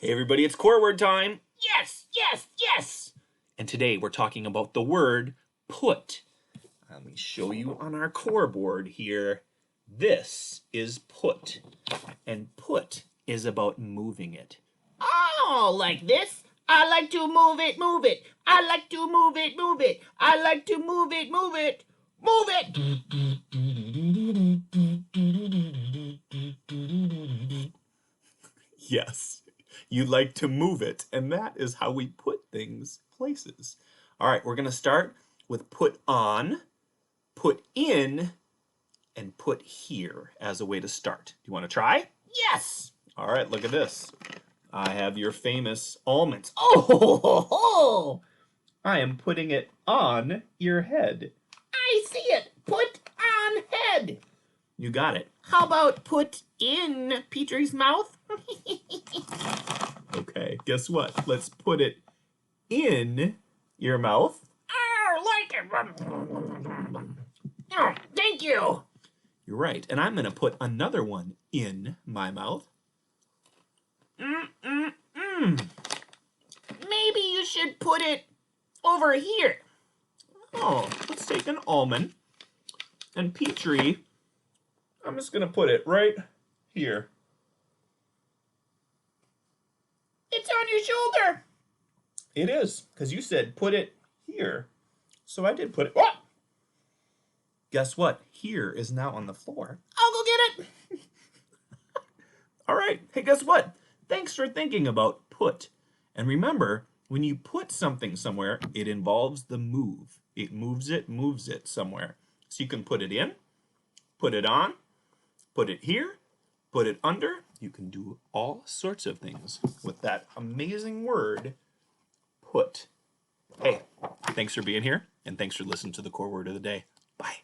Hey everybody, it's core word time. Yes, yes, yes. And today we're talking about the word put. Let me show you on our core board here. This is put. And put is about moving it. Oh, like this? I like to move it, move it. I like to move it, move it. I like to move it, move it. Move it! Yes, you like to move it, and that is how we put things places. All right, we're going to start with put on, put in, and put here as a way to start. Do you want to try? Yes! All right, look at this. I have your famous almonds. Oh, ho, ho, ho. I am putting it on your head. I see it. Put on head. You got it. How about put in Petri's mouth? Okay, guess what? Let's put it in your mouth. Like it. Oh, thank you. You're right. And I'm going to put another one in my mouth. Maybe you should put it over here. Oh, let's take an almond. And Petri, I'm just going to put it right here. It's on your shoulder. It is, because you said put it here. So I did put it. Oh! Guess what? Here is now on the floor. I'll go get it. All right. Hey, guess what? Thanks for thinking about put. And remember, when you put something somewhere, it involves the move. It moves it somewhere. So you can put it in, put it on, put it here, put it under. You can do all sorts of things with that amazing word, put. Hey, thanks for being here, and thanks for listening to the core word of the day. Bye.